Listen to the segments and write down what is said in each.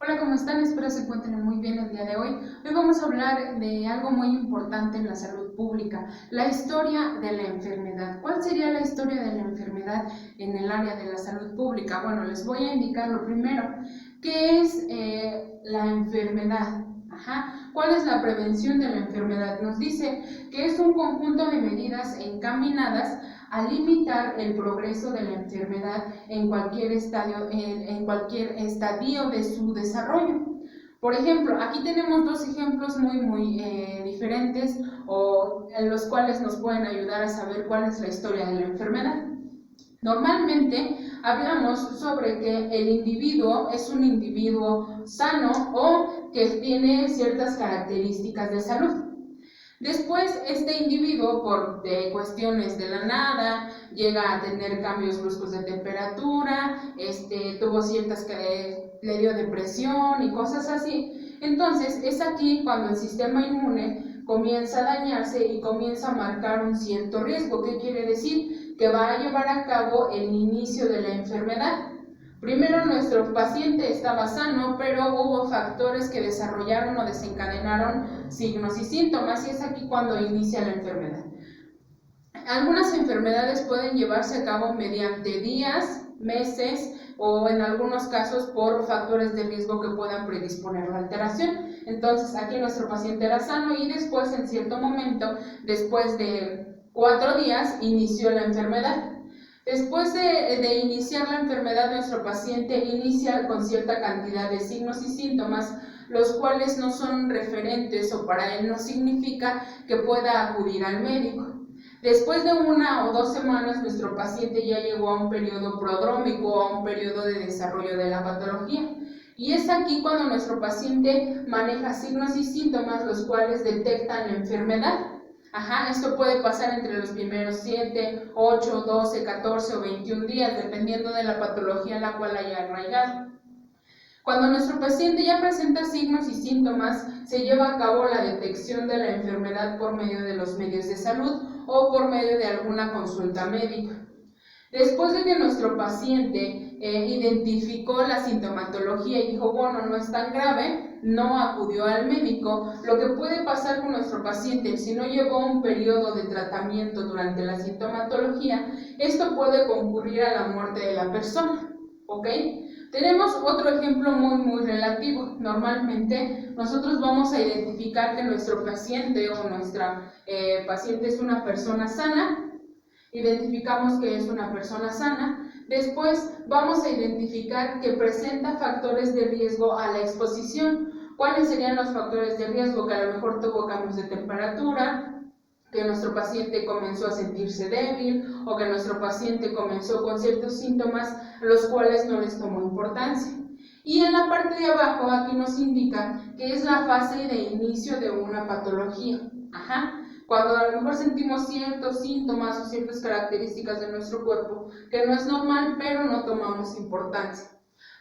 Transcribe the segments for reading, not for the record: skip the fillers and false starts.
Hola, ¿cómo están? Espero se encuentren muy bien el día de hoy. Hoy vamos a hablar de algo muy importante en la salud pública, la historia de la enfermedad. ¿Cuál sería la historia de la enfermedad en el área de la salud pública? Bueno, les voy a indicar lo primero, ¿qué es la enfermedad? ¿Cuál es la prevención de la enfermedad? Nos dice que es un conjunto de medidas encaminadas a limitar el progreso de la enfermedad en cualquier estadio de su desarrollo. Por ejemplo, aquí tenemos dos ejemplos muy diferentes o en los cuales nos pueden ayudar a saber cuál es la historia de la enfermedad. Normalmente hablamos sobre que el individuo es un individuo sano o que tiene ciertas características de salud. Después, este individuo, por cuestiones de la nada, llega a tener cambios bruscos de temperatura, tuvo le dio depresión y cosas así. Entonces, es aquí cuando el sistema inmune comienza a dañarse y comienza a marcar un cierto riesgo. ¿Qué quiere decir? Que va a llevar a cabo el inicio de la enfermedad. Primero nuestro paciente estaba sano, pero hubo factores que desarrollaron o desencadenaron signos y síntomas, y es aquí cuando inicia la enfermedad. Algunas enfermedades pueden llevarse a cabo mediante días, meses o en algunos casos por factores de riesgo que puedan predisponer a la alteración. Entonces aquí nuestro paciente era sano y después en cierto momento, después de 4 días, inició la enfermedad. Después de iniciar la enfermedad, nuestro paciente inicia con cierta cantidad de signos y síntomas, los cuales no son referentes o para él no significa que pueda acudir al médico. Después de 1 o 2 semanas, nuestro paciente ya llegó a un periodo prodrómico o a un periodo de desarrollo de la patología. Y es aquí cuando nuestro paciente maneja signos y síntomas los cuales detectan la enfermedad. Esto puede pasar entre los primeros 7, 8, 12, 14 o 21 días, dependiendo de la patología en la cual haya arraigado. Cuando nuestro paciente ya presenta signos y síntomas, se lleva a cabo la detección de la enfermedad por medio de los medios de salud o por medio de alguna consulta médica. Después de que nuestro paciente identificó la sintomatología y dijo, bueno, no es tan grave, no acudió al médico, lo que puede pasar con nuestro paciente si no llevó un periodo de tratamiento durante la sintomatología, esto puede concurrir a la muerte de la persona, ¿ok? Tenemos otro ejemplo muy relativo. Normalmente nosotros vamos a identificar que nuestro paciente o nuestra paciente es una persona sana. Identificamos que es una persona sana. Después vamos a identificar que presenta factores de riesgo a la exposición. ¿Cuáles serían los factores de riesgo? Que a lo mejor tuvo cambios de temperatura, que nuestro paciente comenzó a sentirse débil o que nuestro paciente comenzó con ciertos síntomas los cuales no les tomó importancia. Y en la parte de abajo aquí nos indica que es la fase de inicio de una patología. Cuando a lo mejor sentimos ciertos síntomas o ciertas características de nuestro cuerpo que no es normal, pero no tomamos importancia.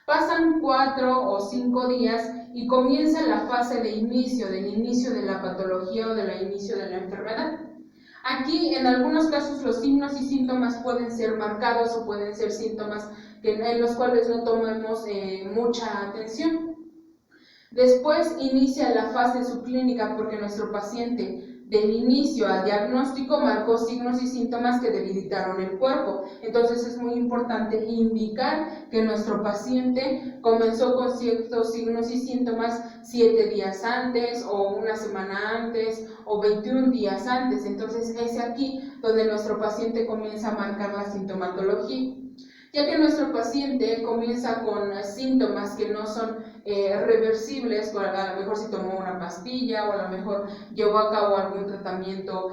Pasan 4 o 5 días y comienza la fase de inicio, del inicio de la patología o del inicio de la enfermedad. Aquí, en algunos casos, los signos y síntomas pueden ser marcados o pueden ser síntomas en los cuales no tomemos mucha atención. Después inicia la fase subclínica porque nuestro paciente del inicio al diagnóstico marcó signos y síntomas que debilitaron el cuerpo. Entonces es muy importante indicar que nuestro paciente comenzó con ciertos signos y síntomas 7 días antes o 1 semana antes o 21 días antes. Entonces es aquí donde nuestro paciente comienza a marcar la sintomatología. Ya que nuestro paciente comienza con síntomas que no son reversibles, a lo mejor si tomó una pastilla o a lo mejor llevó a cabo algún tratamiento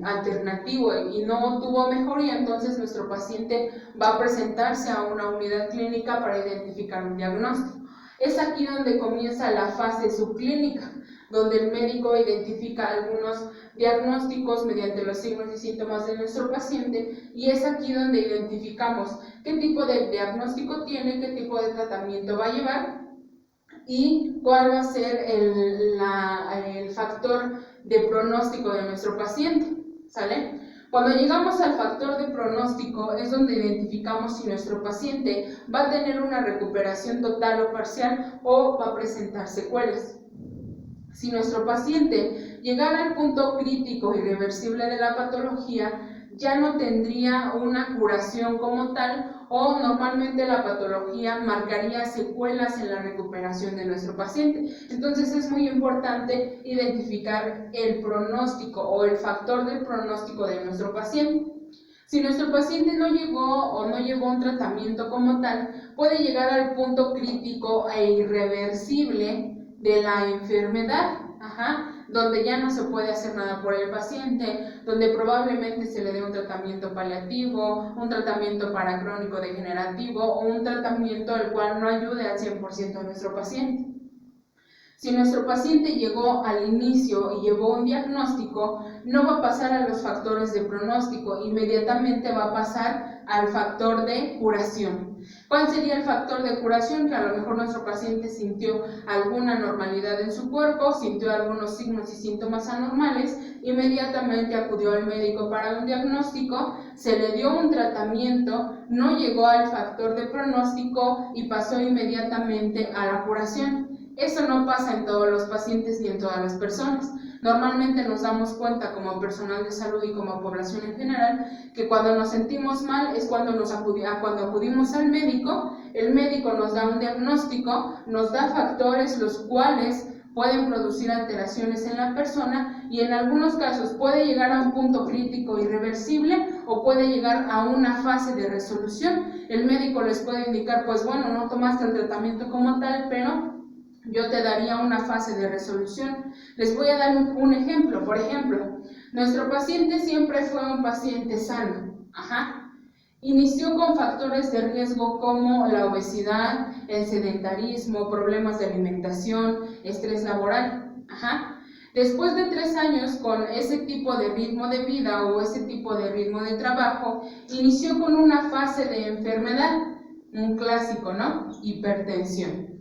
alternativo y no tuvo mejoría, entonces nuestro paciente va a presentarse a una unidad clínica para identificar un diagnóstico. Es aquí donde comienza la fase subclínica, donde el médico identifica algunos diagnósticos mediante los signos y síntomas de nuestro paciente, y es aquí donde identificamos qué tipo de diagnóstico tiene, qué tipo de tratamiento va a llevar y cuál va a ser el factor de pronóstico de nuestro paciente, ¿sale? Cuando llegamos al factor de pronóstico es donde identificamos si nuestro paciente va a tener una recuperación total o parcial o va a presentar secuelas. Si nuestro paciente llegara al punto crítico irreversible de la patología, ya no tendría una curación como tal, o normalmente la patología marcaría secuelas en la recuperación de nuestro paciente. Entonces es muy importante identificar el pronóstico o el factor del pronóstico de nuestro paciente. Si nuestro paciente no llegó o no llevó un tratamiento como tal, puede llegar al punto crítico e irreversible de la enfermedad, donde ya no se puede hacer nada por el paciente, donde probablemente se le dé un tratamiento paliativo, un tratamiento paracrónico degenerativo o un tratamiento el cual no ayude al 100% a nuestro paciente. Si nuestro paciente llegó al inicio y llevó un diagnóstico, no va a pasar a los factores de pronóstico, inmediatamente va a pasar al factor de curación. ¿Cuál sería el factor de curación? Que a lo mejor nuestro paciente sintió alguna anormalidad en su cuerpo, sintió algunos signos y síntomas anormales, inmediatamente acudió al médico para un diagnóstico, se le dio un tratamiento, no llegó al factor de pronóstico y pasó inmediatamente a la curación. Eso no pasa en todos los pacientes ni en todas las personas. Normalmente nos damos cuenta como personal de salud y como población en general que cuando nos sentimos mal es cuando acudimos al médico, el médico nos da un diagnóstico, nos da factores los cuales pueden producir alteraciones en la persona y en algunos casos puede llegar a un punto crítico irreversible o puede llegar a una fase de resolución. El médico les puede indicar, pues bueno, no tomaste el tratamiento como tal, pero yo te daría una fase de resolución. Les voy a dar un ejemplo. Por ejemplo, nuestro paciente siempre fue un paciente sano. Inició con factores de riesgo como la obesidad, el sedentarismo, problemas de alimentación, estrés laboral. Después de 3 años con ese tipo de ritmo de vida o ese tipo de ritmo de trabajo, inició con una fase de enfermedad, un clásico, ¿no? Hipertensión.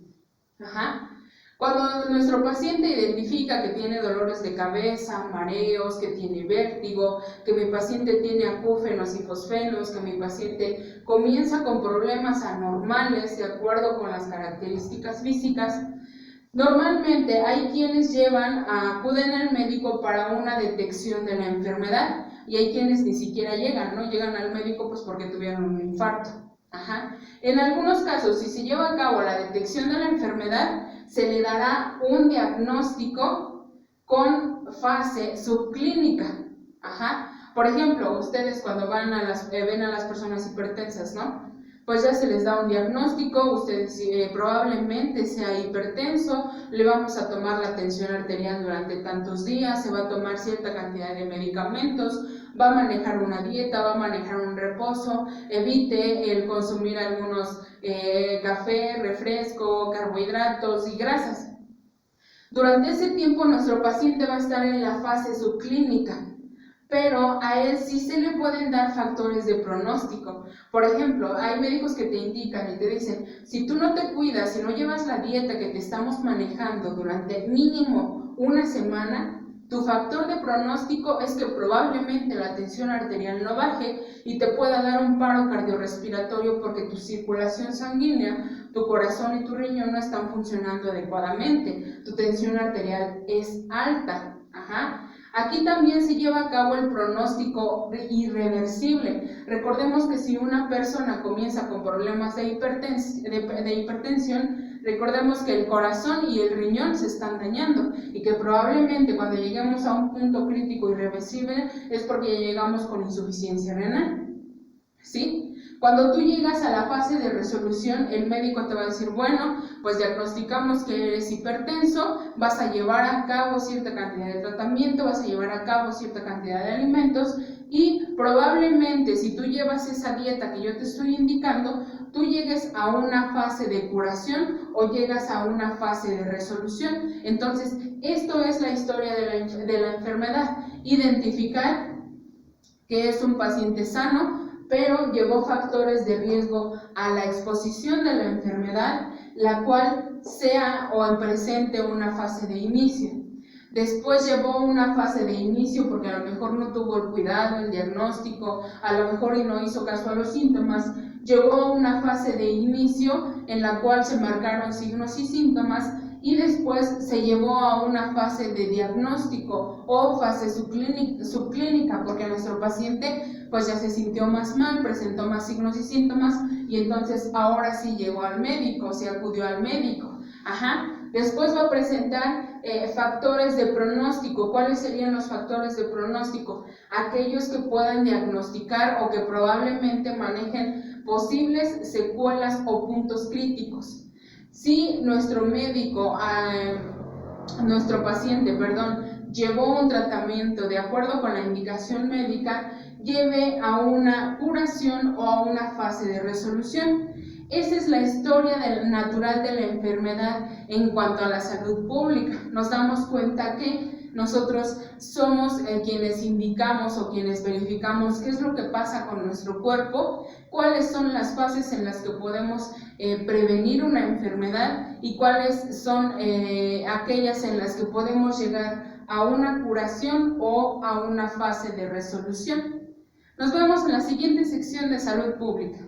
Cuando nuestro paciente identifica que tiene dolores de cabeza, mareos, que tiene vértigo, que mi paciente tiene acúfenos y fosfenos, que mi paciente comienza con problemas anormales de acuerdo con las características físicas, normalmente hay quienes acuden al médico para una detección de la enfermedad y hay quienes ni siquiera llegan, ¿no? Llegan al médico pues porque tuvieron un infarto. En algunos casos, si se lleva a cabo la detección de la enfermedad, se le dará un diagnóstico con fase subclínica. Por ejemplo, ustedes cuando ven a las personas hipertensas, ¿no? Pues ya se les da un diagnóstico, usted probablemente sea hipertenso, le vamos a tomar la tensión arterial durante tantos días, se va a tomar cierta cantidad de medicamentos, va a manejar una dieta, va a manejar un reposo, evite el consumir algunos café, refresco, carbohidratos y grasas. Durante ese tiempo nuestro paciente va a estar en la fase subclínica, pero a él sí se le pueden dar factores de pronóstico. Por ejemplo, hay médicos que te indican y te dicen, si tú no te cuidas, si no llevas la dieta que te estamos manejando durante mínimo una semana, tu factor de pronóstico es que probablemente la tensión arterial no baje y te pueda dar un paro cardiorrespiratorio porque tu circulación sanguínea, tu corazón y tu riñón no están funcionando adecuadamente, tu tensión arterial es alta. Aquí también se lleva a cabo el pronóstico irreversible. Recordemos que si una persona comienza con problemas de hipertensión, recordemos que el corazón y el riñón se están dañando y que probablemente cuando lleguemos a un punto crítico irreversible es porque ya llegamos con insuficiencia renal. ¿Sí? Cuando tú llegas a la fase de resolución, el médico te va a decir, bueno, pues diagnosticamos que eres hipertenso, vas a llevar a cabo cierta cantidad de tratamiento, vas a llevar a cabo cierta cantidad de alimentos y probablemente si tú llevas esa dieta que yo te estoy indicando, tú llegues a una fase de curación o llegas a una fase de resolución. Entonces, esto es la historia de la enfermedad, identificar que es un paciente sano, pero llevó factores de riesgo a la exposición de la enfermedad, la cual sea o presente una fase de inicio. Después llevó una fase de inicio porque a lo mejor no tuvo el cuidado, el diagnóstico, a lo mejor y no hizo caso a los síntomas. Llegó a una fase de inicio en la cual se marcaron signos y síntomas y después se llevó a una fase de diagnóstico o fase subclínica porque nuestro paciente pues ya se sintió más mal, presentó más signos y síntomas y entonces ahora sí llegó al médico, se acudió al médico. Después va a presentar factores de pronóstico. ¿Cuáles serían los factores de pronóstico? Aquellos que puedan diagnosticar o que probablemente manejen posibles secuelas o puntos críticos. Si nuestro paciente, llevó un tratamiento de acuerdo con la indicación médica, lleve a una curación o a una fase de resolución. Esa es la historia natural de la enfermedad en cuanto a la salud pública. Nos damos cuenta que nosotros somos quienes indicamos o quienes verificamos qué es lo que pasa con nuestro cuerpo, cuáles son las fases en las que podemos prevenir una enfermedad y cuáles son aquellas en las que podemos llegar a una curación o a una fase de resolución. Nos vemos en la siguiente sección de salud pública.